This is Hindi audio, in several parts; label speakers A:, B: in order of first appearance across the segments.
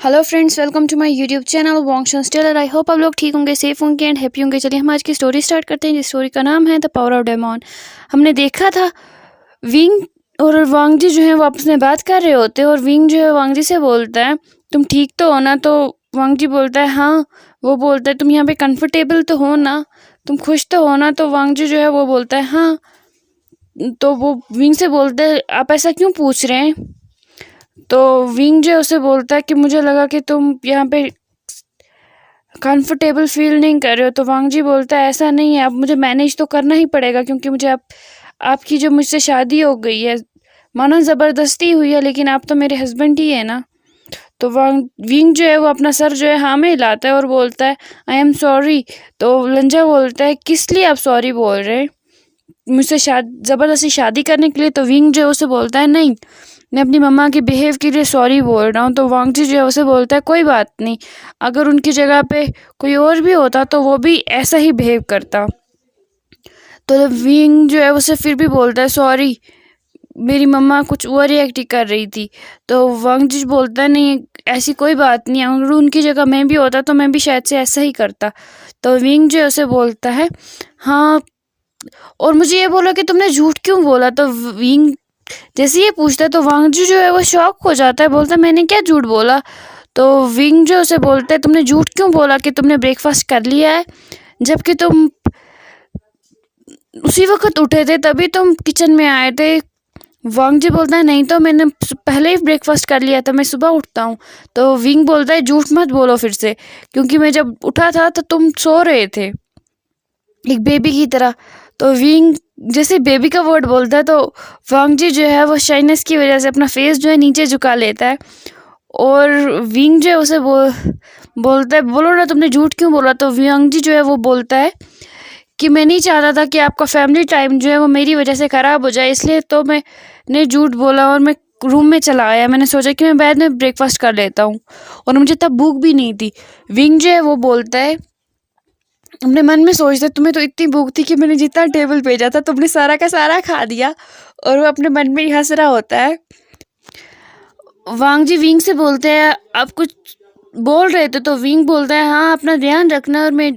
A: Hello friends, welcome to my YouTube channel वॉन्गशन टेलर। आई होप आप लोग ठीक होंगे, सेफ होंगे एंड हैप्पी होंगे। चलिए हम आज की स्टोरी स्टार्ट करते हैं। जिस स्टोरी का नाम है द पावर ऑफ डेमॉन। हमने देखा था विंग और वांगजी जो है वो आपस में बात कर रहे होते हैं और विंग जो है वांगजी से बोलता है तुम ठीक तो हो ना। तो वांगजी बोलता है हाँ। वो बोलता है तुम यहाँ पे कंफर्टेबल तो हो ना, तुम खुश तो हो ना। तो वांगजी जो है वो बोलता है हाँ। तो वो विंग से बोलता है आप ऐसा क्यों पूछ रहे हैं। तो विंग जो है उसे बोलता है कि मुझे लगा कि तुम यहाँ पे कंफर्टेबल फील नहीं कर रहे हो। तो वांगजी बोलता है ऐसा नहीं है, अब मुझे मैनेज तो करना ही पड़ेगा क्योंकि मुझे अब आपकी जो मुझसे शादी हो गई है, मानो ज़बरदस्ती हुई है, लेकिन आप तो मेरे हस्बैंड ही है ना। तो विंग जो है वो अपना सर जो है हाँ में हिलाता है और बोलता है आई एम सॉरी। तो लंजा बोलता है किस लिए आप सॉरी बोल रहे हैं, मुझसे ज़बरदस्ती शादी करने के लिए। तो विंग जो है उसे बोलता है नहीं, मैं अपनी मम्मा के बिहेव के लिए सॉरी बोल रहा हूँ। तो वांगजी जो है उसे बोलता है कोई बात नहीं, अगर उनकी जगह पे कोई और भी होता तो वो भी ऐसा ही बिहेव करता। तो विंग जो है उसे फिर भी बोलता है सॉरी, मेरी मम्मा कुछ ओवर रिएक्ट कर रही थी। तो वांगजी बोलता है नहीं ऐसी कोई बात नहीं, अगर उनकी जगह मैं भी होता तो मैं भी शायद से ऐसा ही करता। तो विंग जो है उसे बोलता है हाँ, और मुझे ये बोला कि तुमने झूठ क्यों बोला। तो विंग जैसे ये पूछता है तो वांगजू जो है वो शॉक हो जाता है, बोलता है मैंने क्या झूठ बोला। तो विंग जो उसे बोलता है तुमने झूठ क्यों बोला कि तुमने ब्रेकफास्ट कर लिया है, जबकि तुम उसी वक्त उठे थे, तभी तुम किचन में आए थे। वांगजी बोलता है नहीं तो मैंने पहले ही ब्रेकफास्ट कर लिया था, मैं सुबह उठता हूँ। तो विंग बोलता है झूठ मत बोलो फिर से, क्योंकि मैं जब उठा था तो तुम सो रहे थे एक बेबी की तरह। तो विंग जैसे बेबी का वर्ड बोलता है तो वांगजी जो है वो शाइनेस की वजह से अपना फेस जो है नीचे झुका लेता है और विंग जो है उसे बोलता है बोलो ना तुमने झूठ क्यों बोला। तो वांगजी जो है वो बोलता है कि मैं नहीं चाहता था कि आपका फैमिली टाइम जो है वो मेरी वजह से ख़राब हो जाए, इसलिए तो मैंने झूठ बोला और मैं रूम में चला आया। मैंने सोचा कि मैं बाद में ब्रेकफास्ट कर लेता हूँ और मुझे तब भूख भी नहीं थी। विंग जो है वो बोलता है अपने मन में सोचता तुम्हें तो इतनी भूख थी कि मैंने जितना टेबल भेजा था तुमने सारा का सारा खा दिया, और वो अपने मन में ही हंस रहा होता है। वांगजी विंग से बोलते हैं आप कुछ बोल रहे थे। तो विंग बोलता है हाँ अपना ध्यान रखना, और मैं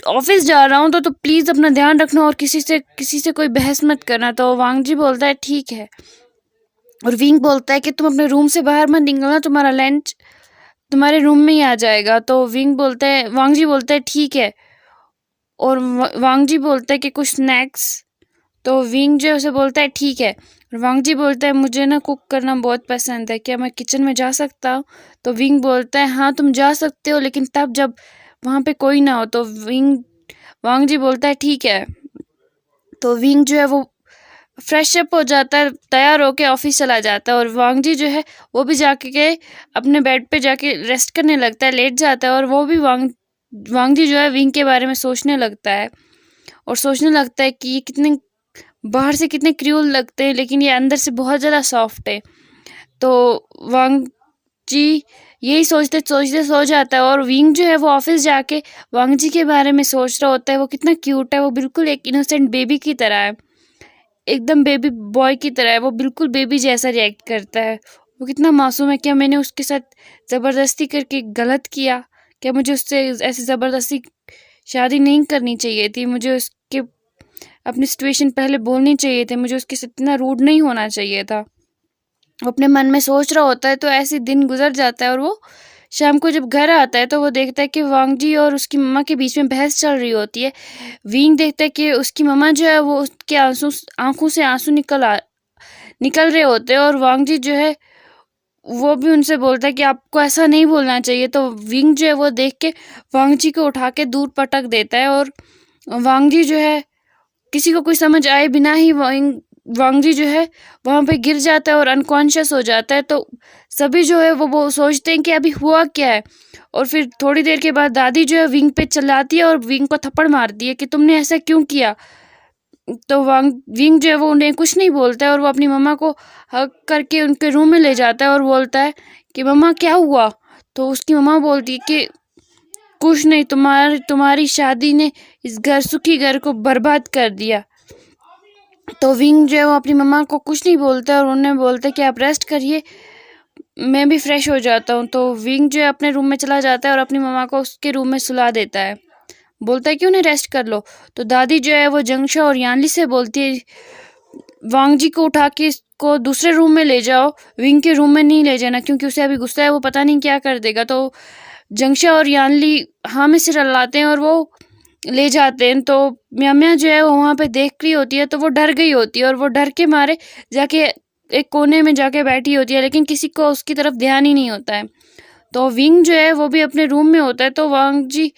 A: ऑफिस जा रहा हूँ तो प्लीज़ अपना ध्यान रखना और किसी से कोई बहस मत करना। तो वांगजी बोलता है ठीक है, और विंग बोलता है कि तुम अपने रूम से बाहर मत निकलना, तुम्हारा लंच तुम्हारे रूम में ही आ जाएगा। तो वांगजी बोलता है ठीक है, और वांगजी बोलता है कि कुछ स्नैक्स। तो विंग जो है उसे बोलता है ठीक है, और वांगजी बोलता है मुझे ना कुक करना बहुत पसंद है, क्या मैं किचन में जा सकता हूँ। तो विंग बोलता है हाँ तुम जा सकते हो, लेकिन तब जब वहाँ पे कोई ना हो। तो वांगजी बोलता है ठीक है। तो विंग जो है वो फ्रेश अप हो जाता है, तैयार होके ऑफिस चला जाता है, और वांगजी जो है वो भी जाके अपने बेड पे जाके रेस्ट करने लगता है, लेट जाता है। और वो भी वांगजी जो है विंग के बारे में सोचने लगता है और सोचने लगता है कि ये कितने बाहर से कितने क्रूअल लगते हैं, लेकिन ये अंदर से बहुत ज़्यादा सॉफ्ट है। तो वांगजी यही सोचते सोचते सो जाता है, और विंग जो है वो ऑफिस जाके वांगजी के बारे में सोच रहा होता है वो कितना क्यूट है, वो बिल्कुल एक इनोसेंट बेबी की तरह है, एकदम बेबी बॉय की तरह है, वो बिल्कुल बेबी जैसा रिएक्ट करता है, वो कितना मासूम है। क्या मैंने उसके साथ ज़बरदस्ती करके गलत किया, क्या मुझे उससे ऐसे ज़बरदस्ती शादी नहीं करनी चाहिए थी, मुझे उसके अपनी सिचुएशन पहले बोलनी चाहिए थी, मुझे उसके साथ इतना रूड नहीं होना चाहिए था। वो अपने मन में सोच रहा होता है। तो ऐसे दिन गुजर जाता है, और वो शाम को जब घर आता है तो वो देखता है कि वांगजी और उसकी मम्मा के बीच में बहस चल रही होती है। विंग देखता है कि उसकी मम्मा जो है वो उसके आंखों से आंसू निकल रहे होते हैं, और वांगजी जो है वो भी उनसे बोलता है कि आपको ऐसा नहीं बोलना चाहिए। तो विंग जो है वो देख के वांगजी को उठा के दूर पटक देता है, और वांगजी जो है किसी को कुछ समझ आए बिना ही वांगजी जो है वहाँ पे गिर जाता है और अनकॉन्शियस हो जाता है। तो सभी जो है वो सोचते हैं कि अभी हुआ क्या है, और फिर थोड़ी देर के बाद दादी जो है विंग पे चिल्लाती है और विंग को थप्पड़ मारती है कि तुमने ऐसा क्यों किया। तो विंग जो है वो उन्हें कुछ नहीं बोलता है, और वो अपनी मम्मा को हग करके उनके रूम में ले जाता है और बोलता है कि मम्मा क्या हुआ। तो उसकी मम्मा बोलती है कि कुछ नहीं, तुम्हारी शादी ने इस सुखी घर को बर्बाद कर दिया। तो विंग जो है वो अपनी मम्मा को कुछ नहीं बोलता और उन्हें बोलता है कि आप रेस्ट करिए, मैं भी फ्रेश हो जाता हूँ। तो विंग जो है अपने रूम में चला जाता है और अपनी मम्मा को उसके रूम में सुला देता है, बोलता है कि उन्हें रेस्ट कर लो। तो दादी जो है वो जंगशा और यानली से बोलती है वांग जी को उठा के इसको दूसरे रूम में ले जाओ, विंग के रूम में नहीं ले जाना, क्योंकि उसे अभी गुस्सा है, वो पता नहीं क्या कर देगा। तो जंगशा और यानली हाँ में सिर हिलाते हैं और वो ले जाते हैं। तो म्या जो है वो वहाँ पे देख रही होती है, तो वो डर गई होती है और वो डर के मारे जाके एक कोने में जाके बैठी होती है, लेकिन किसी को उसकी तरफ ध्यान ही नहीं होता है। तो विंग जो है वो भी अपने रूम में होता है, तो वांग जी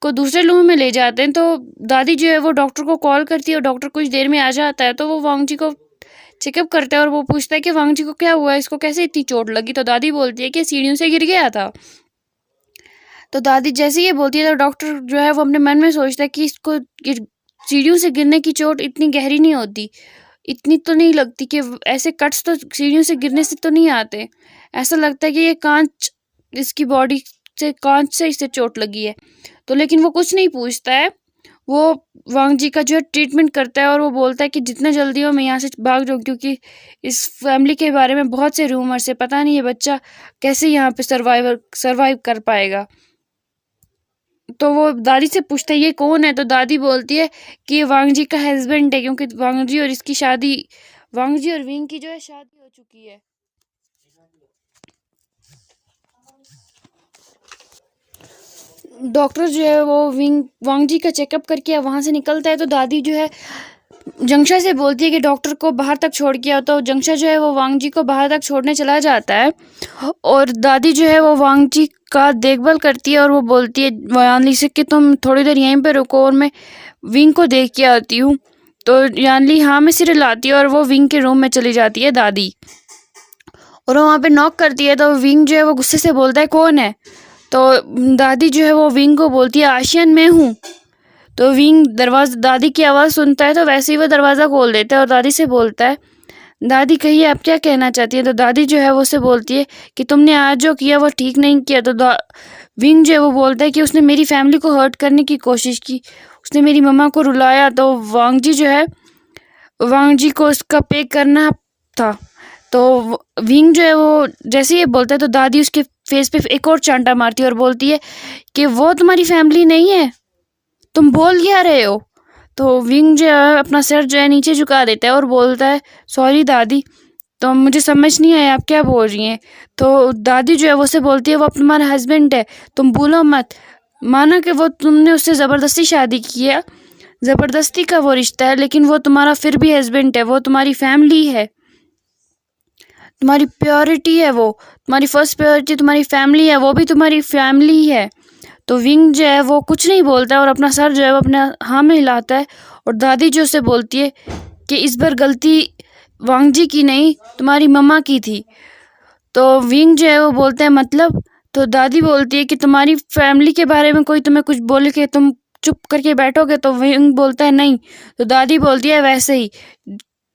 A: को दूसरे रूम में ले जाते हैं। तो दादी जो है वो डॉक्टर को कॉल करती है और डॉक्टर कुछ देर में आ जाता है। तो वो वांग जी को चेकअप करता है और वो पूछता है कि वांग जी को क्या हुआ है, इसको कैसे इतनी चोट लगी। तो दादी बोलती है कि सीढ़ियों से गिर गया था। तो दादी जैसे ही ये बोलती है तो डॉक्टर जो है वो अपने मन में सोचता है कि इसको सीढ़ियों से गिरने की चोट इतनी गहरी नहीं होती, इतनी तो नहीं लगती, कि ऐसे कट्स तो सीढ़ियों से गिरने से तो नहीं आते। ऐसा लगता है कि ये कांच, इसकी बॉडी से कांच से इसे चोट लगी है। तो लेकिन वो कुछ नहीं पूछता है, वो वांग जी का जो है ट्रीटमेंट करता है और वो बोलता है कि जितना जल्दी हो मैं यहाँ से भाग जाऊँ, क्योंकि इस फैमिली के बारे में बहुत से रूमर्स है, पता नहीं ये बच्चा कैसे यहाँ पे सर्वाइव कर पाएगा। तो वो दादी से पूछता है ये कौन है। तो दादी बोलती है कि ये वांग जी का हस्बैंड है, क्योंकि वांग जी और इसकी शादी, वांग जी और विंग की जो है शादी हो चुकी है। डॉक्टर जो है वो वांग जी का चेकअप करके वहाँ से निकलता है। तो दादी जो है जंगशा से बोलती है कि डॉक्टर को बाहर तक छोड़ के आओ। तो जंगशा जो है वो वांग जी को बाहर तक छोड़ने चला जाता है और दादी जो है वो वांग जी का देखभाल करती है और वो बोलती है यानली से कि तुम थोड़ी देर यहीं पे रुको और मैं विंग को देख के आती हूँ। तो यानली हाँ में सिर हिलाती है और वो विंग के रूम में चली जाती है दादी, और वो वहाँ पे नॉक करती है। तो विंग जो है वो गुस्से से बोलता है कौन है। तो दादी जो है वो विंग को बोलती है आशियन मैं हूँ। तो विंग दादी की आवाज़ सुनता है, तो वैसे ही वो दरवाज़ा खोल देता है और दादी से बोलता है दादी कहिए आप क्या कहना चाहती है। तो दादी जो है वो उसे बोलती है कि तुमने आज जो किया वो ठीक नहीं किया। तो विंग जो है वो बोलता है कि उसने मेरी फैमिली को हर्ट करने की कोशिश की, उसने मेरी मम्मा को रुलाया। तो वांग जी जो है, वांग जी को उसका पे करना था। तो विंग जो है वो जैसे ही बोलता है तो दादी उसके फेस पे एक और चांटा मारती है और बोलती है कि वो तुम्हारी फैमिली नहीं है, तुम बोल क्या रहे हो। तो विंग जो है अपना सिर जो है नीचे झुका देता है और बोलता है सॉरी दादी, तो मुझे समझ नहीं आया आप क्या बोल रही हैं। तो दादी जो है वो से बोलती है वो तुम्हारा हस्बैंड है, तुम भूलो मत, माना कि वो तुमने उससे ज़बरदस्ती शादी की है, ज़बरदस्ती का वो रिश्ता है, लेकिन वो तुम्हारा फिर भी हस्बैंड है, वो तुम्हारी फैमिली है, तुम्हारी प्योरिटी है, वो तुम्हारी फर्स्ट प्योरिटी तुम्हारी फैमिली है, वो भी तुम्हारी फैमिली है। तो विंग जो है वो कुछ नहीं बोलता है और अपना सर जो है वो अपने हाँ में हिलाता है। और दादी जो उसे बोलती है कि इस बार गलती वांग जी की नहीं तुम्हारी मम्मा की थी। तो विंग जो है वो बोलता है मतलब। तो दादी बोलती है कि तुम्हारी फैमिली के बारे में कोई तुम्हें कुछ बोले कि तुम चुप करके बैठोगे। तो विंग बोलता है नहीं। तो दादी बोलती है वैसे ही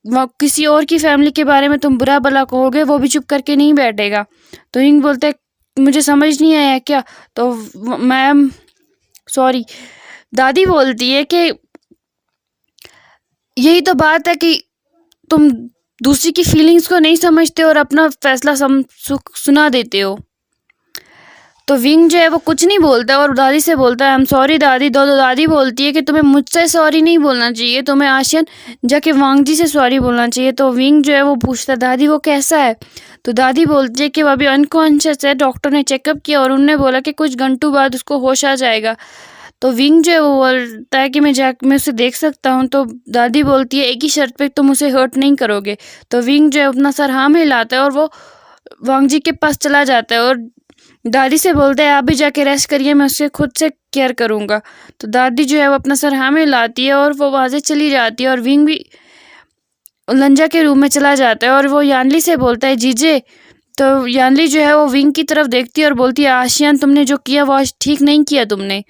A: किसी और की फैमिली के बारे में तुम बुरा भला कहोगे वो भी चुप करके नहीं बैठेगा। तो विंग बोलता है मुझे समझ नहीं आया क्या। तो मैम सॉरी, दादी बोलती है कि यही तो बात है कि तुम दूसरी की फीलिंग्स को नहीं समझते और अपना फैसला सुना देते हो। तो विंग जो है वो कुछ नहीं बोलता और दादी से बोलता है आई एम सॉरी दादी। दो दादी बोलती है कि तुम्हें मुझसे सॉरी नहीं बोलना चाहिए, तुम्हें आशियन जाके वांग जी से सॉरी बोलना चाहिए। तो विंग जो है वो पूछता है दादी वो कैसा है। तो दादी बोलती है कि वो अभी अनकॉन्शियस है, डॉक्टर ने चेकअप किया और उन्होंने बोला कि कुछ घंटों बाद उसको होश आ जाएगा। तो विंग जो है वो बोलता है कि मैं उसे देख सकता हूँ। तो दादी बोलती है एक ही शर्त पे तुम उसे हर्ट नहीं करोगे। तो विंग जो है अपना सर हाँ में हिलाता है और वो वांग जी के पास चला जाता है और दादी से बोलता है आप भी जाके रेस्ट करिए, मैं उससे खुद से केयर करूँगा। तो दादी जो है वो अपना सर हाँ में हिलाती है और वो वहाँ से चली जाती है और विंग भी लंजा के रूम में चला जाता है और वो यानली से बोलता है जीजे। तो यानली जो है वो विंग की तरफ देखती है और बोलती है आशियान तुमने जो किया वो आज ठीक नहीं किया तुमने।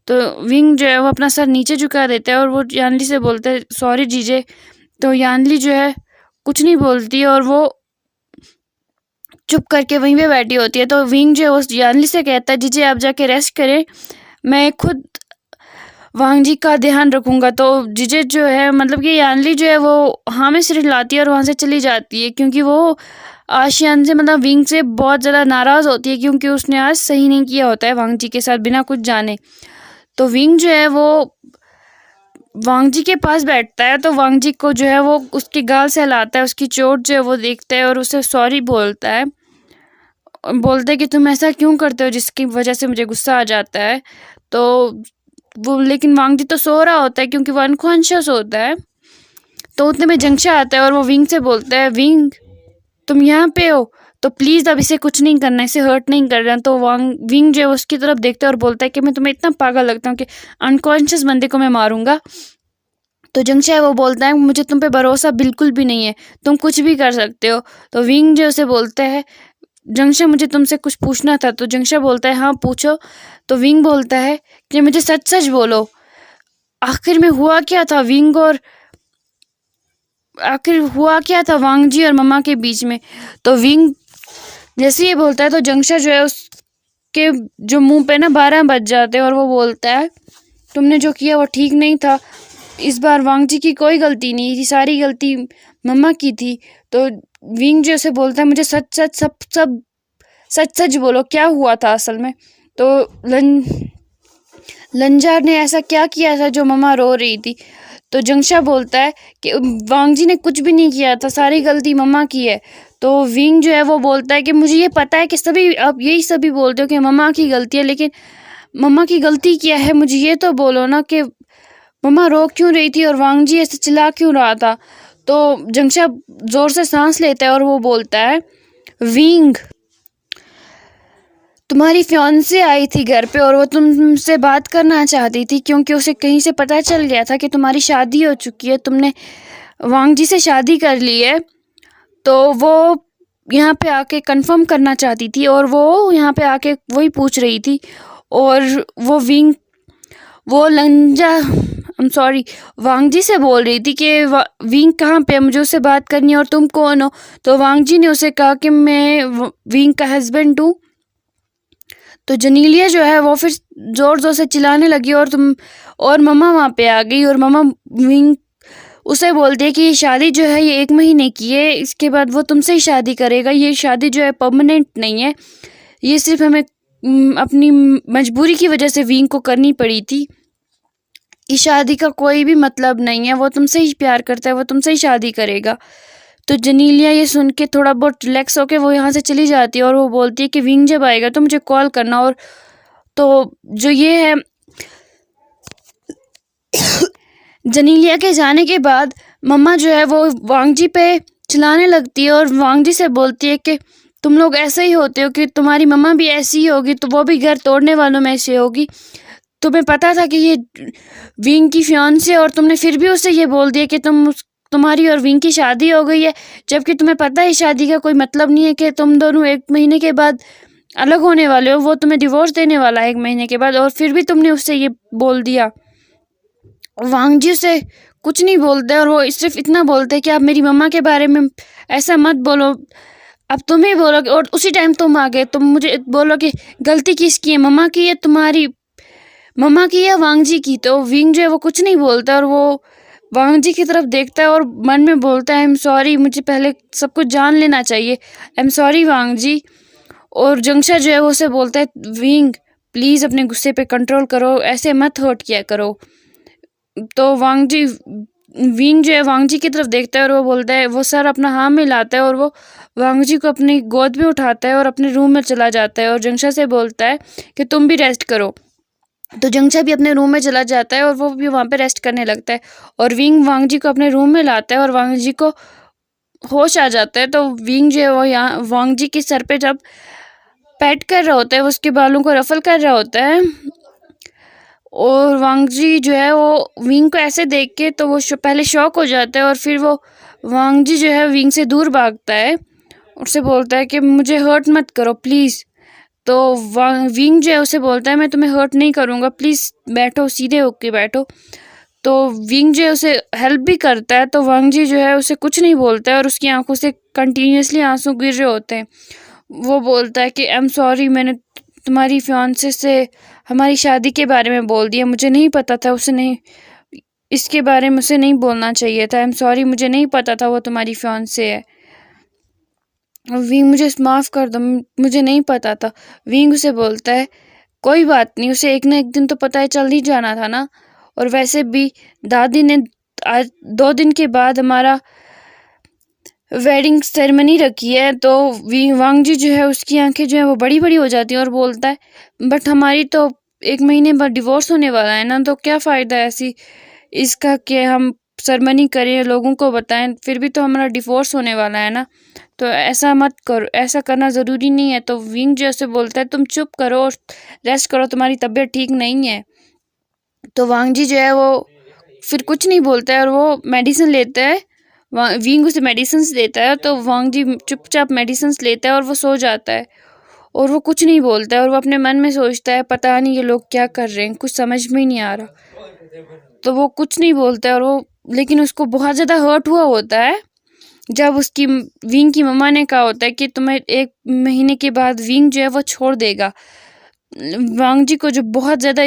A: तो विंग जो है वो अपना सर नीचे झुका देता है और वो यानली से बोलता है सॉरी जीजे। तो यानली जो है कुछ नहीं बोलती और वो चुप करके वहीं पे बैठी होती है। तो विंग जो है उस यानली से कहता है जीजे आप जाके रेस्ट करें, मैं खुद वांग जी का ध्यान रखूंगा। तो जीजे जो है मतलब कि यानली जो है वो हाँ में सिर हिलाती है और वहाँ से चली जाती है, क्योंकि वो आशियान से मतलब विंग से बहुत ज़्यादा नाराज़ होती है क्योंकि उसने आज सही नहीं किया होता है वांग जी के साथ बिना कुछ जाने। तो विंग जो है वो वांग जी के पास बैठता है, तो वांग जी को जो है वो उसके गाल से हिलाता है, उसकी चोट जो है वो देखता है और उसे सॉरी बोलता है। बोलते हैं कि तुम ऐसा क्यों करते हो जिसकी वजह से मुझे गुस्सा आ जाता है। तो वो लेकिन वांग जी तो सो रहा होता है क्योंकि वो अनकॉन्शियस होता है। तो उतने में जंगशा आता है और वो विंग से बोलता है, विंग तुम यहाँ पे हो तो प्लीज़ अब इसे कुछ नहीं करना, इसे हर्ट नहीं करना। तो विंग जो है उसकी तरफ देखता है और बोलता है कि मैं तुम्हें इतना पागल लगता हूँ कि अनकॉन्शियस बंदे को मैं मारूंगा। तो जंगशा है वो बोलता है मुझे तुम पे भरोसा बिल्कुल भी नहीं है, तुम कुछ भी कर सकते हो। तो विंग जो उसे बोलता है, जंगशा मुझे तुमसे कुछ पूछना था। तो जंगशा बोलता है हाँ पूछो। तो विंग बोलता है कि मुझे सच सच बोलो, आखिर में हुआ क्या था विंग, और आखिर हुआ क्या था वांग जी और मम्मा के बीच में। तो विंग जैसे ये बोलता है तो जंगशा जो है उसके जो मुंह पे ना 12 बज जाते हैं और वो बोलता है तुमने जो किया वो ठीक नहीं था, इस बार वांग जी की कोई गलती नहीं थी, सारी गलती मम्मा की थी। तो विंग जो से बोलता है मुझे सच सच सब सच सच बोलो, क्या हुआ था असल में। तो लंजार ने ऐसा क्या किया था जो मम्मा रो रही थी। तो जंगशा बोलता है कि वांग जी ने कुछ भी नहीं किया था, सारी गलती मम्मा की है। तो विंग जो है वो बोलता है कि मुझे ये पता है कि सभी आप यही सभी बोलते हो कि मम्मा की गलती है, लेकिन मम्मा की गलती क्या है मुझे ये तो बोलो ना कि मम्मा रो क्यों रही थी और वांग जी ऐसे चिल्ला क्यों रहा था। तो जंगशा जोर से सांस लेता है और वो बोलता है, विंग तुम्हारी फियांसे आई थी घर पे और वो तुमसे बात करना चाहती थी क्योंकि उसे कहीं से पता चल गया था कि तुम्हारी शादी हो चुकी है, तुमने वांग जी से शादी कर ली है। तो वो यहाँ पे आके कंफर्म करना चाहती थी और वो यहाँ पे आके वही पूछ रही थी। और वो वो लंजा सॉरी वांग जी से बोल रही थी कि विंग कहाँ पे है, मुझे उससे बात करनी है और तुम कौन हो। तो वांग जी ने उसे कहा कि मैं विंग का हस्बैंड हूँ। तो जनीलिया जो है वो फिर जोर जोर से चिल्लाने लगी और मम्मा वहाँ पे आ गई और मम्मा विंग उसे बोलती है कि ये शादी जो है ये 1 महीने की है, इसके बाद वो तुमसे ही शादी करेगा, ये शादी जो है परमानेंट नहीं है, ये सिर्फ हमें अपनी मजबूरी की वजह से विंग को करनी पड़ी थी, इस शादी का कोई भी मतलब नहीं है, वो तुमसे ही प्यार करता है, वो तुमसे ही शादी करेगा। तो जनीलिया ये सुन के थोड़ा बहुत रिलैक्स होके वो यहाँ से चली जाती है और वो बोलती है कि विंग जब आएगा तो मुझे कॉल करना। और तो जो ये है जनीलिया के जाने के बाद मम्मा जो है वो वांग जी पे चिल्लाने लगती है और वांग जी से बोलती है कि तुम लोग ऐसे ही होते हो कि तुम्हारी मम्मा भी ऐसी ही होगी तो वो भी घर तोड़ने वालों में से होगी, तुम्हें पता था कि ये विंग की फियांसे और तुमने फिर भी उसे ये बोल दिया कि तुम्हारी और विंग की शादी हो गई है, जबकि तुम्हें पता है शादी का कोई मतलब नहीं है कि तुम दोनों 1 महीने के बाद अलग होने वाले हो, वो तुम्हें डिवोर्स देने वाला है 1 महीने के बाद, और फिर भी तुमने उससे ये बोल दिया। वांग जी उसे कुछ नहीं बोलते और वो सिर्फ इतना बोलते कि आप मेरी मम्मा के बारे में ऐसा मत बोलो, अब तुम ही बोलो। और उसी टाइम तुम आ गए, तुम मुझे बोलो कि गलती किसकी है, मम्मा की है, तुम्हारी मम्मा की या वांग जी की। तो विंग जो है वो कुछ नहीं बोलता और वो वांग जी की तरफ देखता है और मन में बोलता है आई एम सॉरी, मुझे पहले सब कुछ जान लेना चाहिए, आई एम सॉरी वांग जी। और जंगशा जो है वो उसे बोलता है विंग प्लीज़ अपने गुस्से पे कंट्रोल करो, ऐसे मत हर्ट किया करो। तो विंग जो है वांग जी की तरफ देखता है और वो बोलता है, वो सर अपना हाथ में लाता है और वो वांग जी को अपनी गोद में उठाता है और अपने रूम में चला जाता है और जंगशा से बोलता है कि तुम भी रेस्ट करो। तो जंगशा भी अपने रूम में चला जाता है और वो भी वहाँ पे रेस्ट करने लगता है और विंग वांग जी को अपने रूम में लाता है और वांग जी को होश आ जाता है। तो विंग जो है वो यहाँ वांग जी के सर पे जब पैट कर रहा होता है, वो उसके बालों को रफल कर रहा होता है और वांग जी जो है वो विंग को ऐसे देख के तो वो पहले शॉक हो जाता है और फिर वो वांग जी जो है विंग से दूर भागता है, उससे बोलता है कि मुझे हर्ट मत करो प्लीज़। तो विंग जो है उसे बोलता है मैं तुम्हें हर्ट नहीं करूँगा, प्लीज़ बैठो, सीधे होके बैठो। तो विंग जो है उसे हेल्प भी करता है। तो वांग जी जो है उसे कुछ नहीं बोलता है और उसकी आंखों से कंटिन्यूसली आंसू गिर रहे होते हैं। वो बोलता है कि आई एम सॉरी, मैंने तुम्हारी फियांसे से हमारी शादी के बारे में बोल दिया, मुझे नहीं पता था, उसे नहीं इसके बारे में उसे नहीं बोलना चाहिए था, आई एम सॉरी, मुझे नहीं पता था वो तुम्हारी फियांसे है। विंग मुझे माफ़ कर दो, मुझे नहीं पता था। विंग उसे बोलता है कोई बात नहीं, उसे एक ना एक दिन तो पता है चल ही जाना था ना। और वैसे भी दादी ने आज 2 दिन के बाद हमारा वेडिंग सेरेमनी रखी है, तो वांग जी जो है उसकी आंखें जो है वो बड़ी बड़ी हो जाती हैं और बोलता है बट हमारी तो 1 महीने बाद डिवोर्स होने वाला है ना, तो क्या फ़ायदा है ऐसी इसका कि हम सेरेमनी करें, लोगों को बताएं, फिर भी तो हमारा डिवोर्स होने वाला है ना, तो ऐसा मत करो, ऐसा करना ज़रूरी नहीं है। तो विंग जैसे बोलता है तुम चुप करो और रेस्ट करो, तुम्हारी तबीयत ठीक नहीं है। तो वांग जी जो है वो फिर कुछ नहीं बोलता है और वो मेडिसिन लेता है। विंग उसे मेडिसिन देता है, तो वांग जी चुपचाप मेडिसिन लेता है और वो सो जाता है। और वो कुछ नहीं बोलता है और वो अपने मन में सोचता है पता नहीं ये लोग क्या कर रहे हैं, कुछ समझ में ही नहीं आ रहा। तो वो कुछ नहीं बोलता है और वो लेकिन उसको बहुत ज़्यादा हर्ट हुआ होता है जब उसकी विंग की मम्मा ने कहा होता है कि तुम्हें 1 महीने के बाद विंग जो है वो छोड़ देगा। वांग जी को जो बहुत ज़्यादा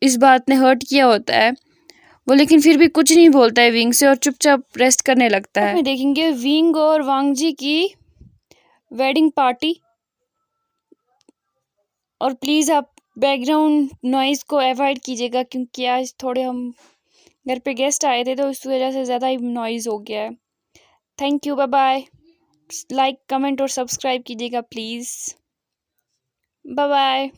A: इस बात ने हर्ट किया होता है वो, लेकिन फिर भी कुछ नहीं बोलता है विंग से और चुपचाप रेस्ट करने लगता है। देखेंगे विंग और वांग जी की वेडिंग पार्टी। और प्लीज़ आप बैकग्राउंड नॉइज़ को अवॉइड कीजिएगा क्योंकि आज थोड़े हम घर पे गेस्ट आए थे तो इस वजह से ज़्यादा ही नॉइज़ हो गया है। Thank you, bye bye. Like comment और सब्सक्राइब कीजिएगा प्लीज़। Bye bye.